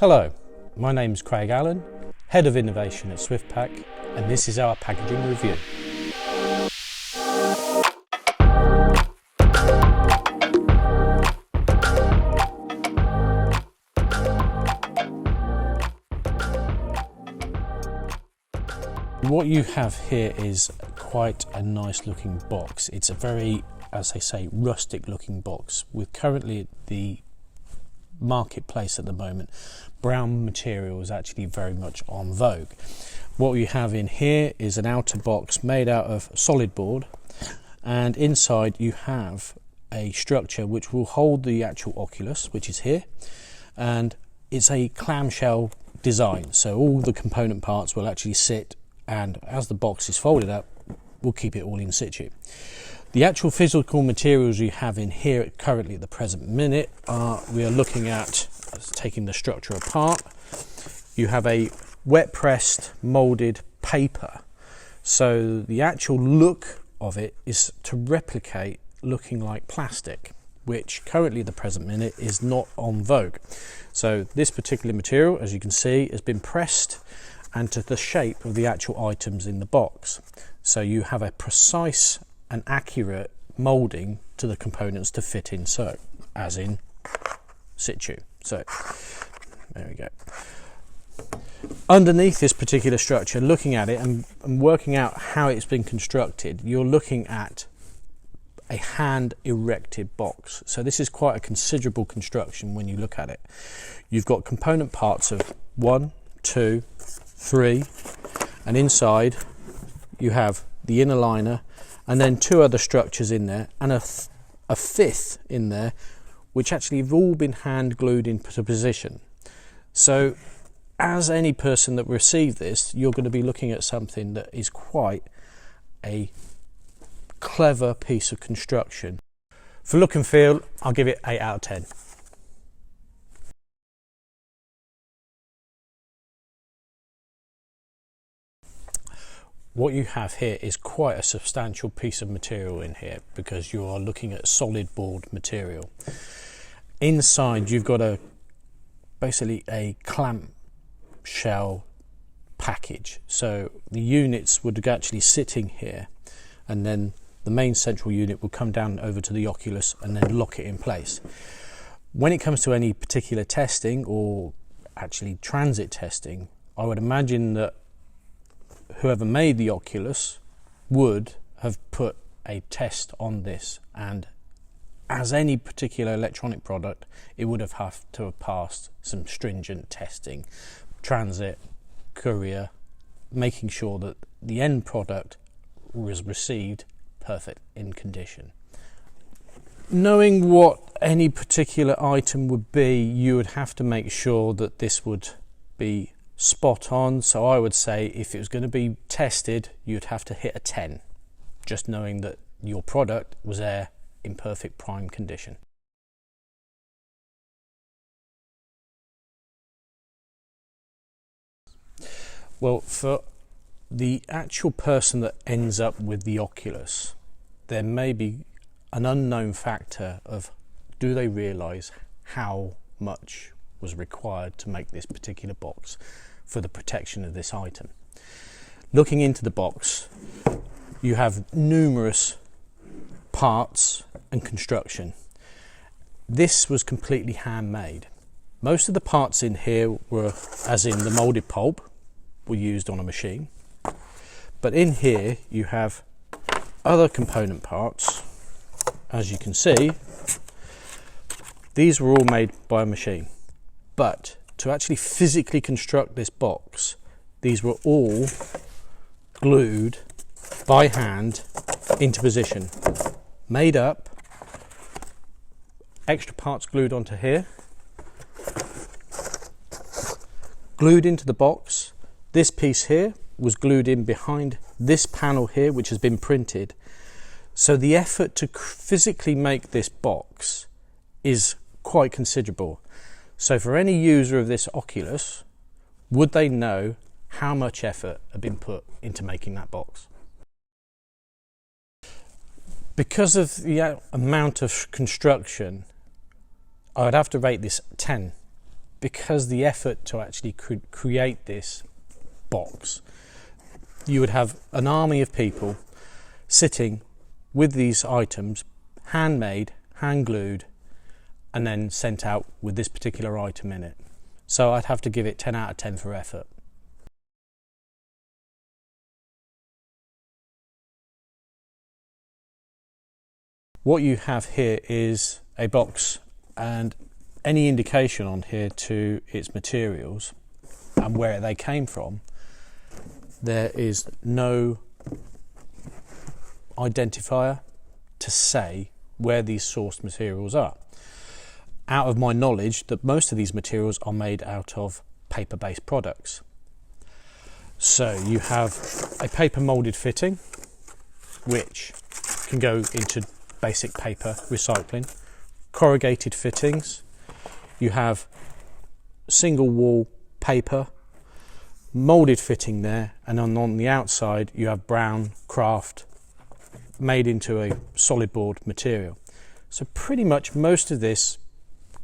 Hello, my name is Craig Allen, Head of Innovation at Swiftpak, and this is our packaging review. What you have here is quite a nice looking box. It's a very, as they say, rustic looking box with currently the marketplace at the moment. Brown material is actually very much on vogue. What you have in here is an outer box made out of solid board, and inside you have a structure which will hold the actual Oculus, which is here, and it's a clamshell design, so all the component parts will actually sit, and as the box is folded up, we'll keep it all in situ. The actual physical materials you have in here currently at the present minute we are looking at taking the structure apart. You have a wet pressed molded paper, so the actual look of it is to replicate looking like plastic, which currently at the present minute is not on vogue. So this particular material, as you can see, has been pressed and to the shape of the actual items in the box, so you have a precise and accurate moulding to the components to fit in, so as in situ. So there we go. Underneath this particular structure, looking at it and working out how it's been constructed, you're looking at a hand erected box. So this is quite a considerable construction when you look at it. You've got component parts of 1, 2, 3, and inside you have the inner liner, and then 2 other structures in there, and a fifth in there, which actually have all been hand glued into position. So as any person that receives this, you're going to be looking at something that is quite a clever piece of construction. For look and feel, I'll give it 8 out of 10. What you have here is quite a substantial piece of material in here, because you are looking at solid board material. Inside you've got basically a clamshell package, so the units would actually sitting here, and then the main central unit will come down over to the Oculus and then lock it in place. When it comes to any particular testing or actually transit testing, I would imagine that whoever made the Oculus would have put a test on this, and as any particular electronic product, it would have to have passed some stringent testing, transit, courier, making sure that the end product was received perfect in condition. Knowing what any particular item would be, you would have to make sure that this would be spot on, so I would say if it was going to be tested, you'd have to hit a 10, just knowing that your product was there in perfect prime condition. Well, for the actual person that ends up with the Oculus, there may be an unknown factor of, do they realise how much was required to make this particular box for the protection of this item. Looking into the box, you have numerous parts and construction. This was completely handmade. Most of the parts in here were, as in the moulded pulp, were used on a machine, but in here you have other component parts. As you can see, these were all made by a machine, but to actually physically construct this box, these were all glued by hand into position, made up, extra parts glued onto here, glued into the box. This piece here was glued in behind this panel here, which has been printed. So the effort to physically make this box is quite considerable. So for any user of this Oculus, would they know how much effort had been put into making that box? Because of the amount of construction, I would have to rate this 10 because the effort to actually create this box, you would have an army of people sitting with these items, handmade, hand glued, and then sent out with this particular item in it. So I'd have to give it 10 out of 10 for effort. What you have here is a box, and any indication on here to its materials and where they came from, there is no identifier to say where these sourced materials are. Out of my knowledge, that most of these materials are made out of paper-based products. So you have a paper molded fitting, which can go into basic paper recycling, corrugated fittings, you have single wall paper, molded fitting there, and on the outside you have brown craft made into a solid board material. So pretty much most of this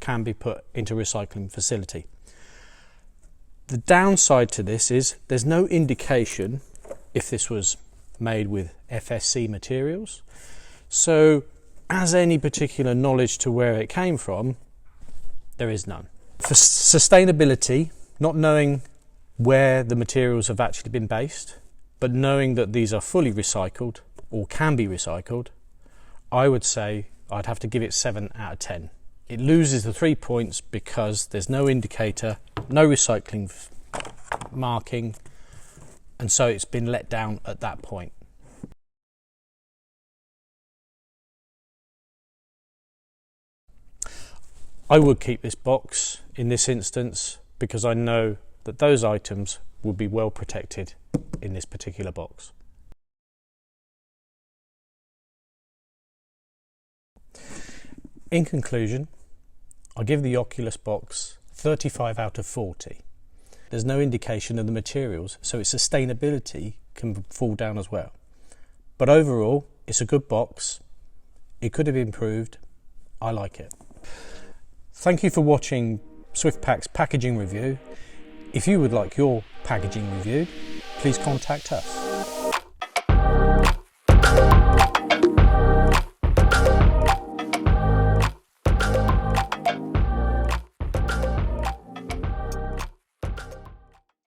can be put into a recycling facility. The downside to this is there's no indication if this was made with FSC materials. So as any particular knowledge to where it came from, there is none. For sustainability, not knowing where the materials have actually been based, but knowing that these are fully recycled or can be recycled, I would say I'd have to give it 7 out of 10. It loses the 3 points because there's no indicator, no recycling marking, and so it's been let down at that point. I would keep this box in this instance because I know that those items will be well protected in this particular box. In conclusion, I give the Oculus box 35 out of 40. There's no indication of the materials, so its sustainability can fall down as well. But overall, it's a good box. It could have improved. I like it. Thank you for watching Swiftpak's packaging review. If you would like your packaging review, please contact us.